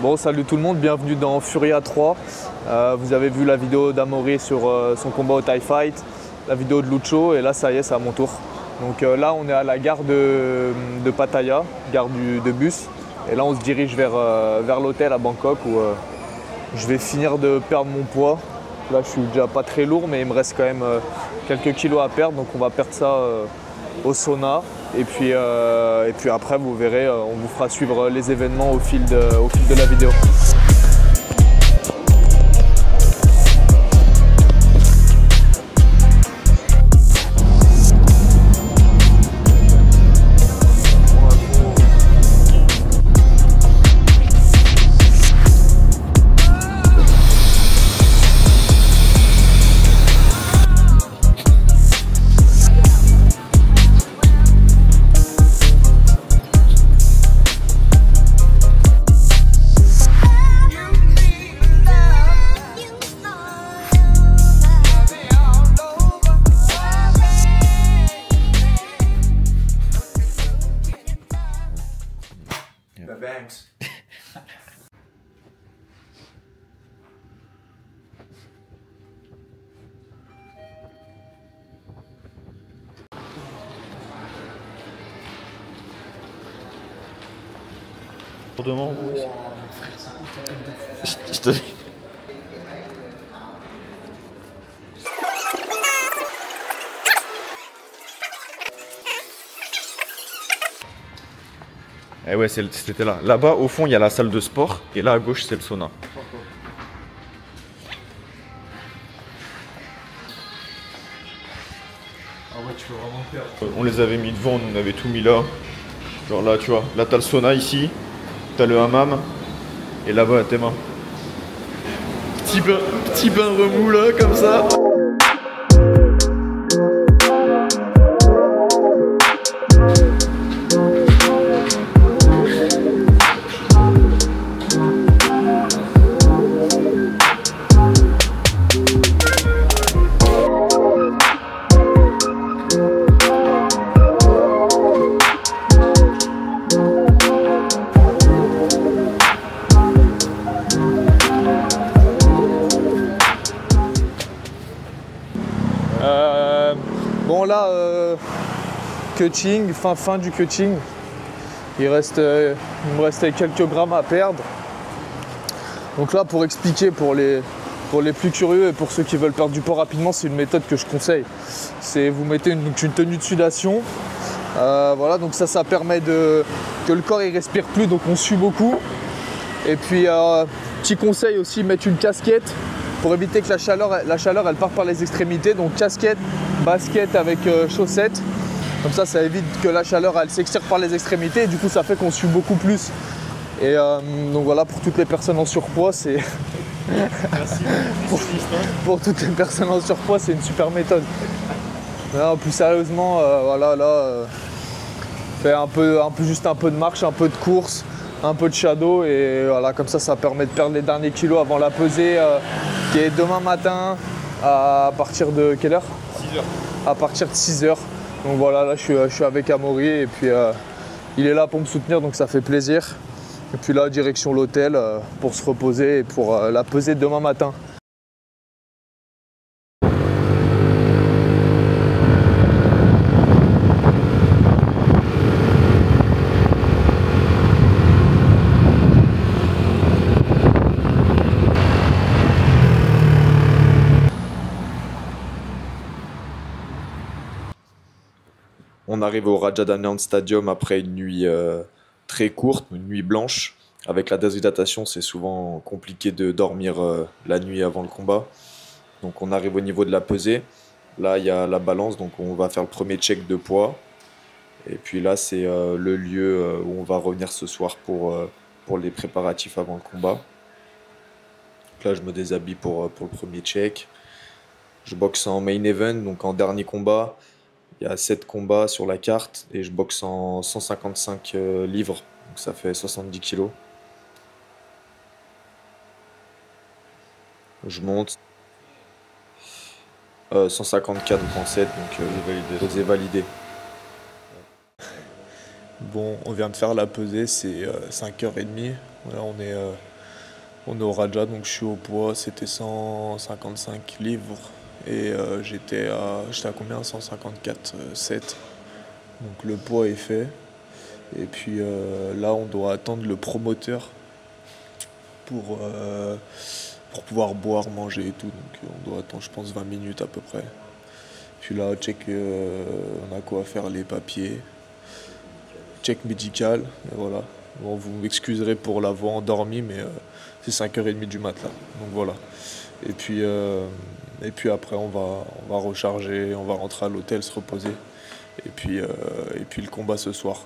Bon, salut tout le monde, bienvenue dans Furia 3. Vous avez vu la vidéo d'Amaury sur son combat au TIE Fight, la vidéo de Lucho, et là ça y est, c'est à mon tour. Donc là on est à la gare de Pattaya, gare de bus, et là on se dirige vers l'hôtel à Bangkok où je vais finir de perdre mon poids. Là je suis déjà pas très lourd, mais il me reste quand même quelques kilos à perdre, donc on va perdre ça au sauna. Et puis après vous verrez, on vous fera suivre les événements au fil de la vidéo. Banks. Pour demain, je te dis. Eh ouais, c'était là. Là-bas, au fond, il y a la salle de sport. Et là, à gauche, c'est le sauna. Ah ouais, tu peux vraiment perdre. On les avait mis devant, on avait tout mis là. Genre là, tu vois. Là, t'as le sauna ici. T'as le hammam. Et là-bas, tes mains. Petit bain remous là, comme ça. Bon là, cutting, fin du cutting, il me restait quelques grammes à perdre. Donc là, pour expliquer pour les plus curieux et pour ceux qui veulent perdre du poids rapidement, c'est une méthode que je conseille. C'est vous mettez une tenue de sudation, voilà, donc ça permet que le corps il respire plus, donc on sue beaucoup. Et puis petit conseil aussi, mettre une casquette pour éviter que la chaleur elle parte par les extrémités, donc casquette, basket avec chaussettes, comme ça évite que la chaleur elle s'extire par les extrémités et du coup ça fait qu'on sue beaucoup plus. Et donc voilà, pour toutes les personnes en surpoids, c'est pour toutes les personnes en surpoids, c'est une super méthode. Non, plus sérieusement, voilà, là fait juste un peu de marche, un peu de course, un peu de shadow, et voilà, comme ça permet de perdre les derniers kilos avant la pesée qui est demain matin à partir de quelle heure? 6 heures. À partir de 6 heures. Donc voilà, là je suis avec Amaury et puis il est là pour me soutenir, donc ça fait plaisir. Et puis là, direction l'hôtel pour se reposer et pour la pesée demain matin. On arrive au Rajadamnern Stadium après une nuit très courte, une nuit blanche. Avec la déshydratation, c'est souvent compliqué de dormir la nuit avant le combat. Donc on arrive au niveau de la pesée. Là, il y a la balance, donc on va faire le premier check de poids. Et puis là, c'est le lieu où on va revenir ce soir pour les préparatifs avant le combat. Donc là, je me déshabille pour le premier check. Je boxe en main event, donc en dernier combat. Il y a 7 combats sur la carte et je boxe en 155 livres, donc ça fait 70 kilos. Je monte 154,7, donc j'ai validé. Bon, on vient de faire la pesée, c'est 5h30. Là, on est On est au Raja, donc je suis au poids, c'était 155 livres. Et j'étais à combien? 154,7. Donc le poids est fait. Et puis là, on doit attendre le promoteur pour pouvoir boire, manger et tout. Donc on doit attendre, je pense, 20 minutes à peu près. Puis là, check, on a quoi à faire, les papiers. Check médical, et voilà. Bon, vous m'excuserez pour la voix endormie, mais c'est 5h30 du mat là. Donc voilà. Et puis après, on va recharger, on va rentrer à l'hôtel, se reposer. Et puis le combat ce soir.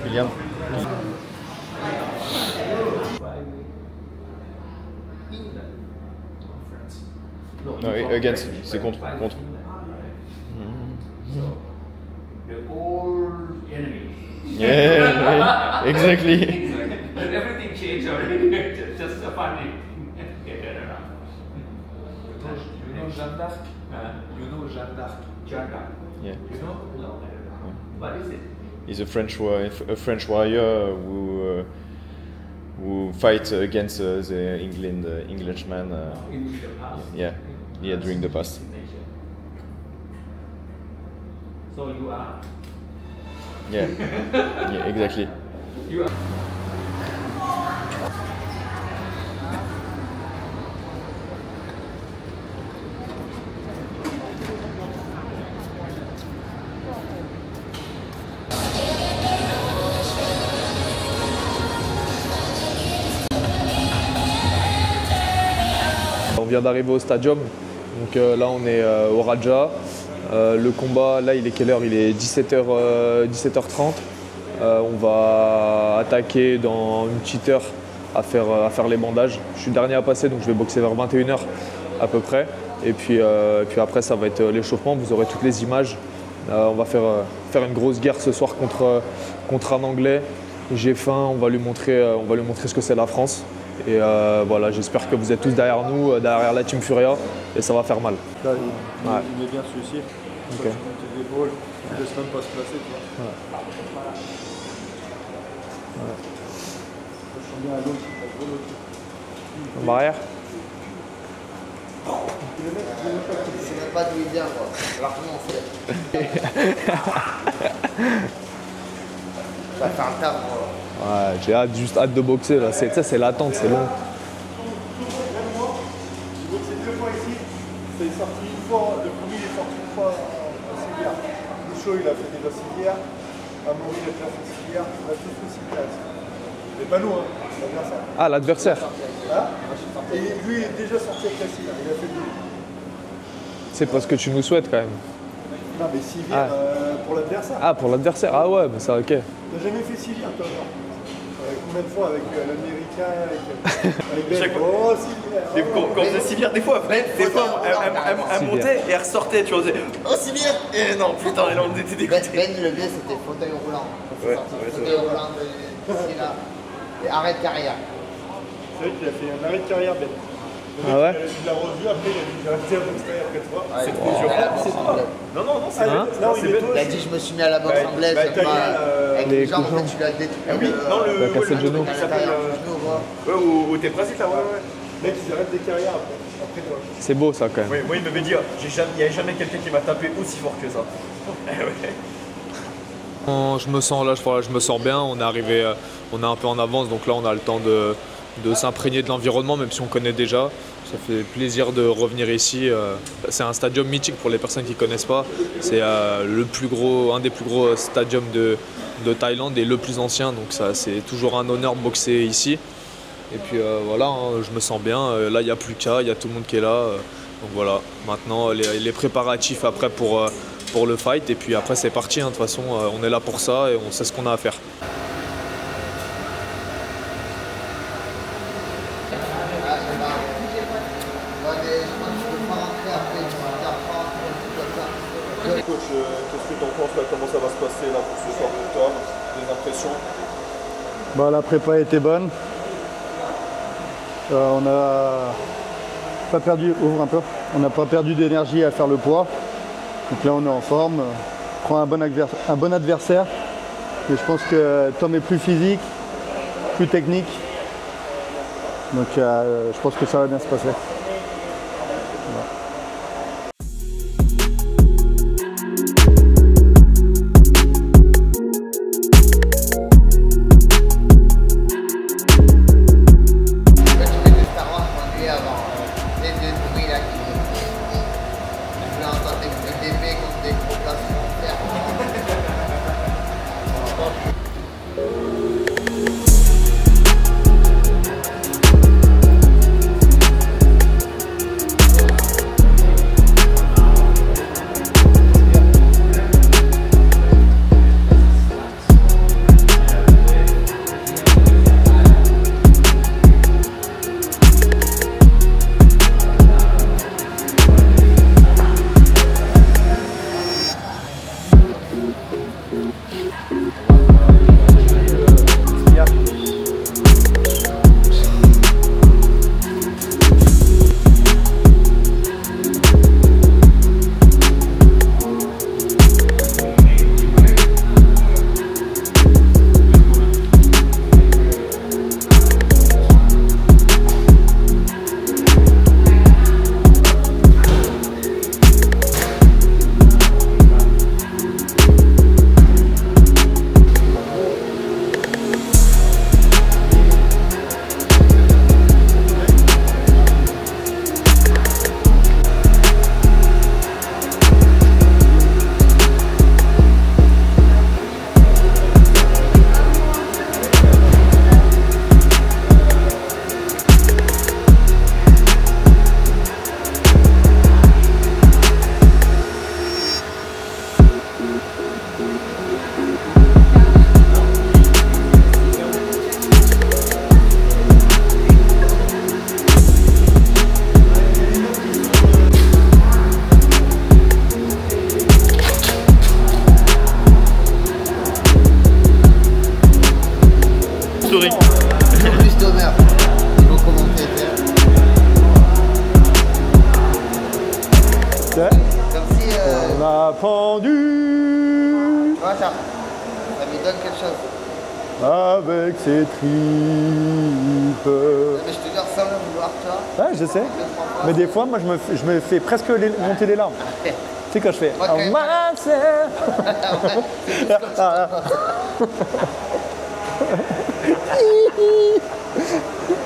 William. Non, against, c'est contre. Yeah, exactly. But everything changed already. Just a funny. You know Jeanne d'Arc? You know Jeanne d'Arc? Jeanne d'Arc. Yeah. You know? No. What is it? He's a French warrior who fight against the Englishman. In the past. Yeah, during the past. So you are. Yeah, yeah, exactly. You are. On vient d'arriver au stadium, donc là on est au Raja. Le combat, là il est quelle heure? Il est 17h30. On va attaquer dans une petite heure à faire les bandages. Je suis le dernier à passer, donc je vais boxer vers 21h à peu près. Et puis après ça va être l'échauffement, vous aurez toutes les images. On va faire une grosse guerre ce soir contre un Anglais. J'ai faim, on va lui montrer ce que c'est la France. Et voilà, j'espère que vous êtes tous derrière nous, derrière la Team Furia, et ça va faire mal. Là, il met bien celui-ci. Ok. Tu montes tes épaules, tu laisses même pas se placer. Tu vois. Je sens bien à l'autre. En barrière. Je sais même pas d'où il vient, quoi. Largement, en fait. Ça fait un taf, moi. Ouais, j'ai juste hâte de boxer là. Ça, c'est l'attente, c'est long. J'ai boxé 2 fois ici. C'est sorti une fois. Le premier il est sorti une fois à Civière. Bouchot il a fait déjà Civière. Amaury il a déjà fait Civière. On a tous fait Civière ici. Mais pas nous, hein. L'adversaire. Ah, l'adversaire. Hein? Et lui il est déjà sorti avec la Civière. Il a fait 2. C'est parce que tu nous souhaites quand même. Non mais Civière pour l'adversaire. Ah, pour l'adversaire. Ah ouais, mais ça, ok. T'as jamais fait Civière toi, genre? Combien de fois avec l'américain, avec Ben? Oh, Civière! Quand on faisait Civière, des fois, elle montait et elle ressortait, tu vois. Oh, Civière! Et non, putain, et là on était dégoûtés. Ben, le bien, c'était fauteuil roulant. Ouais, Fauteuil roulant, c'est là. Et arrêt de carrière. C'est vrai qu'il a fait un arrêt de carrière, Ben. Ah ouais? Il l'a revu après, il a dit j'ai arrêté à boxer après toi. C'est trop dur. Non, c'est Hein? Non, il est Il a dit je me suis mis à la boxe anglaise, j'aime pas. Avec les jambes, en fait, tu l'as détruit. Ah oui, non, Il a cassé le genou. il s'appelle. Ouais, ou t'es Brésil là, ouais. Mec, ils arrêtent des carrières après toi. C'est beau ça quand même. Oui, moi il m'avait dit, il n'y avait jamais quelqu'un qui m'a tapé aussi fort que ça. Je me sens là, je me sens bien. On est arrivé, on est un peu en avance, donc là on a le temps de de s'imprégner de l'environnement, même si on connaît déjà. Ça fait plaisir de revenir ici. C'est un stadium mythique pour les personnes qui ne connaissent pas. C'est un des plus gros stadiums de Thaïlande et le plus ancien. Donc c'est toujours un honneur de boxer ici. Et puis voilà, hein, je me sens bien. Là, il n'y a plus qu'à, il y a tout le monde qui est là. Donc voilà, maintenant les préparatifs après pour le fight. Et puis après, c'est parti. Hein. De toute façon, on est là pour ça et on sait ce qu'on a à faire. Coach, qu'est-ce que tu en penses là? Comment ça va se passer là pour ce soir pour toi? Des impressions? Bah, la prépa était bonne. On n'a pas perdu, on n'a pas perdu d'énergie à faire le poids. Donc là on est en forme. On prend un bon adversaire. Mais je pense que Tom est plus physique, plus technique. Donc je pense que ça va bien se passer. Plus d'honneur. Il faut commenter. Comme si. On a pendu Voilà, ça me donne quelque chose. avec ses tripes. Mais je te jure, sans le vouloir, toi. Ouais, je sais. Mais des fois, moi, je me fais presque monter les larmes. Tu sais, quand je fais Moi, quand même.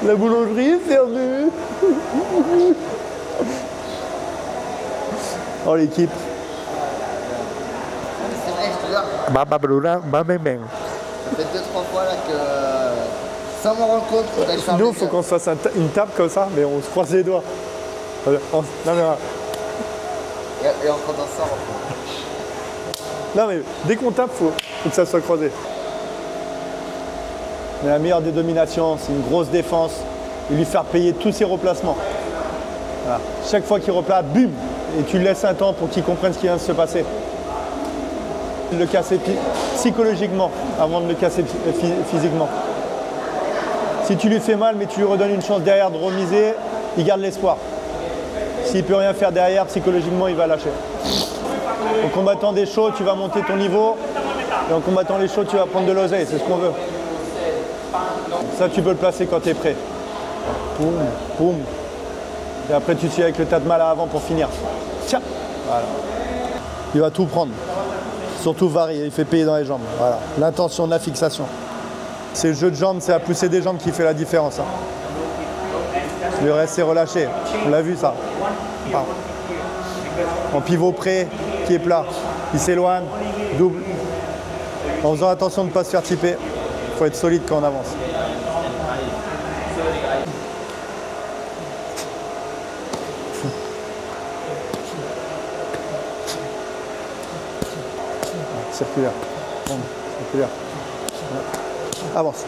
La boulangerie est fermée. Oh, l'équipe. C'est vrai, je te jure. Ça fait 2-3 fois là que. Sans me rendre compte qu'on a le Sinon, il faut qu'on se fasse une table comme ça, mais on se croise les doigts. Non, mais, Et on compte en sort. non, mais dès qu'on tape, faut que ça soit croisé. Mais la meilleure des dominations, c'est une grosse défense et lui faire payer tous ses replacements. Voilà. Chaque fois qu'il replace, bum, et tu laisses un temps pour qu'il comprenne ce qui vient de se passer. Le casser psychologiquement avant de le casser physiquement. Si tu lui fais mal, mais tu lui redonnes une chance derrière de remiser, il garde l'espoir. S'il ne peut rien faire derrière, psychologiquement, il va lâcher. En combattant des chauds, tu vas monter ton niveau. Et en combattant les chauds, tu vas prendre de l'oseille. C'est ce qu'on veut. Ça, tu peux le placer quand tu es prêt. Boum, boum. Et après, tu suis avec le tas de mal à avant pour finir. Tiens. Voilà. Il va tout prendre. Surtout varier, il fait payer dans les jambes. Voilà. L'intention de la fixation. C'est le jeu de jambes, c'est la poussée des jambes qui fait la différence. Hein. Le reste, c'est relâché. On l'a vu, ça. Ah. En pivot près, qui est plat. Il s'éloigne, double. En faisant attention de ne pas se faire tiper. Il faut être solide quand on avance. Circulaire. Circulaire. Avance.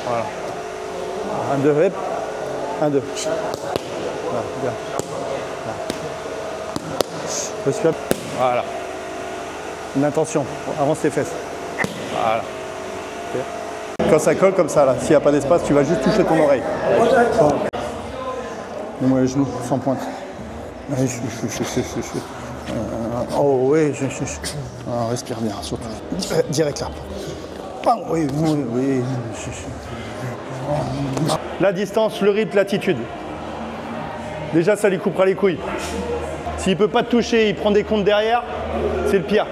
Voilà. 1, 2, hop. 1, 2. Voilà, bien. Respire. Voilà. Une intention. Avance tes fesses. Voilà. Okay. Quand ça colle comme ça, là, s'il n'y a pas d'espace, tu vas juste toucher ton oreille. Bon. Mets-moi les genoux, sans pointe. Allez, oh oui, ah, respire bien, surtout. Direct là. Oui, oui, oui. La distance, le rythme, l'attitude. Déjà, ça lui coupera les couilles. S'il ne peut pas te toucher, il prend des comptes derrière, c'est le pire.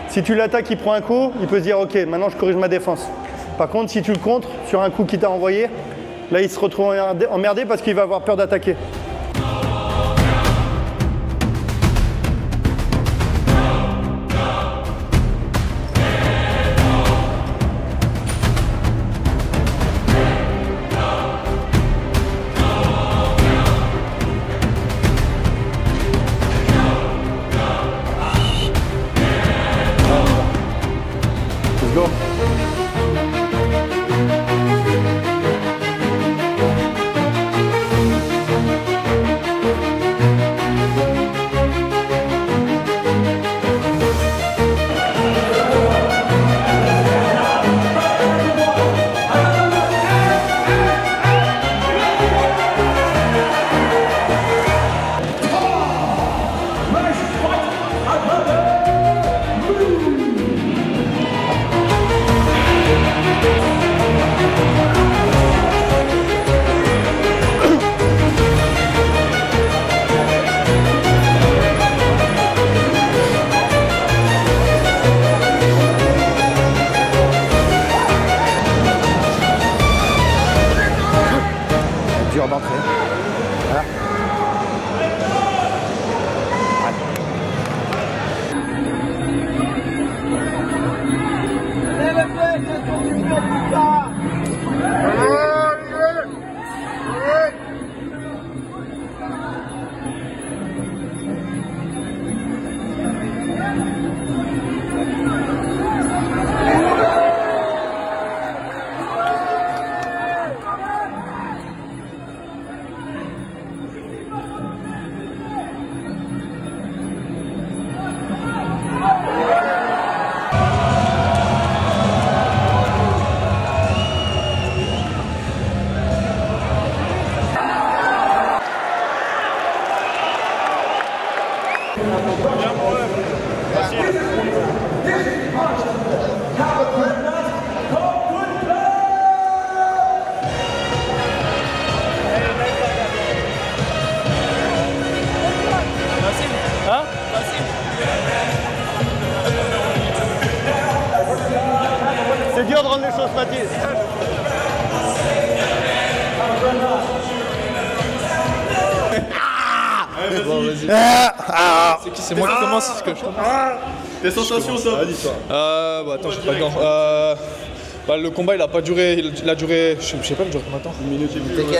Si tu l'attaques, il prend un coup, il peut se dire ok, maintenant je corrige ma défense. Par contre, si tu le contres sur un coup qu'il t'a envoyé, là il se retrouve emmerdé parce qu'il va avoir peur d'attaquer. Let's go. Dur d'entrée. Voilà. C'est dur de rendre les choses faciles. Bon, vas-y. C'est qui? C'est moi qui commence, c'est ce que je commence. Tes sensations, ça? Vas-y, toi. Bah attends, j'ai pas de gants. Bah, le combat il a pas duré, il a duré, je sais pas, il a duré combien de temps?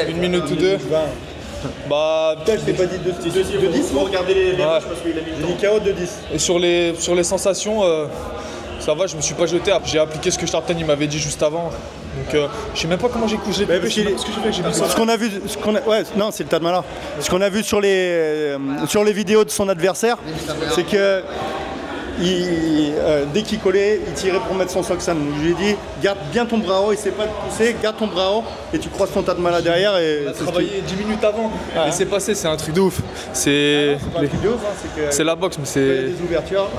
Une minute ou deux. Bah, Putain, je t'ai pas dit de 10, Faut regarder les matchs Ouais. parce qu'il a mis le J'ai temps. dit KO de 10. et sur les sensations, ça va, je me suis pas jeté. J'ai appliqué ce que Sharpton il m'avait dit juste avant. Donc je sais même pas comment j'ai couché. parce qu'il est- Ce que j'ai fait, j'ai mis ça. Ce qu'on a vu, ouais, non, c'est le tas de malin. Ce qu'on a vu sur les vidéos de son adversaire, c'est que dès qu'il collait, il tirait pour mettre son Soksan. Je lui ai dit, garde bien ton bras haut, il sait pas te pousser, garde ton bras haut et tu croises ton tas de malin derrière. Et On a travaillé 10 minutes avant. Et c'est passé, c'est un truc de ouf. c'est pas un truc de ouf, hein, c'est que c'est la boxe, mais il y a c'est des ouvertures.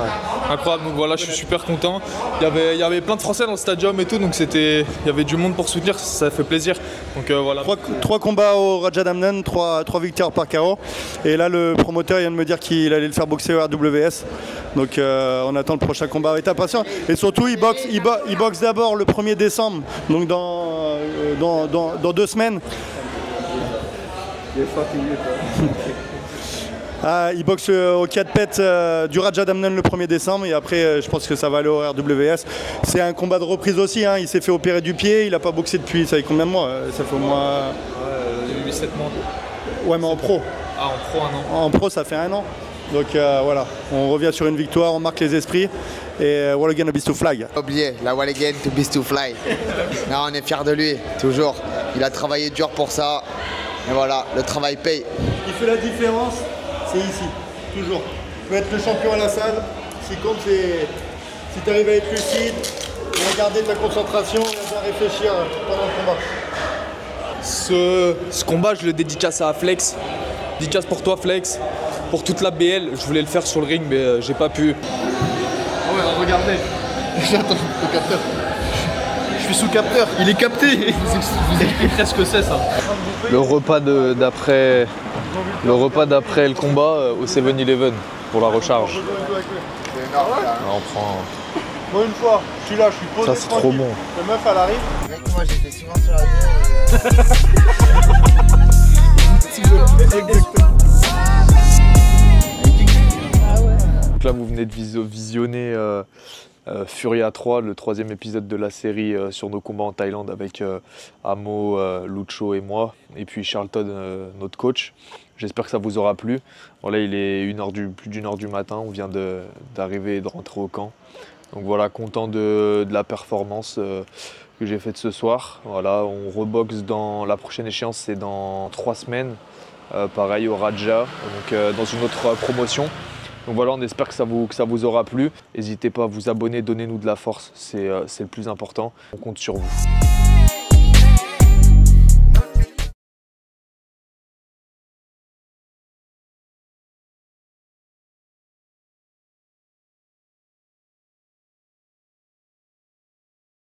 incroyable. Donc voilà, je suis super content. Il y avait plein de Français dans le stadium et tout, donc il y avait du monde pour soutenir, ça fait plaisir. Donc voilà. 3 combats au Raja Damnan, 3 victoires par KO. Et là, le promoteur vient de me dire qu'il allait le faire boxer au RWS. Donc on attend le prochain combat avec impatience. Et surtout, il boxe d'abord le 1er décembre, donc dans 2 semaines. Il boxe au Kiatpet du Raja Damnan le 1er décembre et après je pense que ça va aller au RWS. C'est un combat de reprise aussi, hein. Il s'est fait opérer du pied, il n'a pas boxé depuis, ça fait combien de mois? Ça fait au moins... 8-7 mois. Ouais, mais en pro. Ah, en pro, 1 an. En pro, ça fait 1 an. Donc voilà, on revient sur une victoire, on marque les esprits. Et Wall Again to Beast to Fly. Oublié, la Wall Again to Beast to Fly. Non, on est fiers de lui, toujours. Il a travaillé dur pour ça. Et voilà, le travail paye. Il fait la différence, c'est ici, toujours. Tu peux être le champion à la salle, ce qui compte c'est si tu arrives à être lucide, et à garder de la concentration et à bien réfléchir pendant le combat. Ce combat, je le dédicace à Flex. Dédicace pour toi, Flex. Pour toute la BL, je voulais le faire sur le ring, mais j'ai pas pu. Ah ouais, regardez. J'attends le capteur. Je suis sous capteur, il est capté. Vous expliquerez ce que c'est ça. Le repas d'après le combat au 7-Eleven pour la recharge. C'est énorme, là. On prend. Moi une fois, je suis là, je suis posé. Ça, c'est trop tranquille. bon. La meuf elle arrive. Mec, moi j'étais souvent sur la Donc là, vous venez de visionner Furia 3, le 3e épisode de la série sur nos combats en Thaïlande avec Amo, Lucho et moi, et puis Charlton, notre coach. J'espère que ça vous aura plu. Bon, là, il est plus d'1h du matin, on vient d'arriver et de rentrer au camp. Donc voilà, content de la performance que j'ai faite ce soir. Voilà, on reboxe dans la prochaine échéance, c'est dans 3 semaines. Pareil au Raja, donc dans une autre promotion. Donc voilà, on espère que ça vous aura plu. N'hésitez pas à vous abonner, donnez-nous de la force, c'est le plus important. On compte sur vous.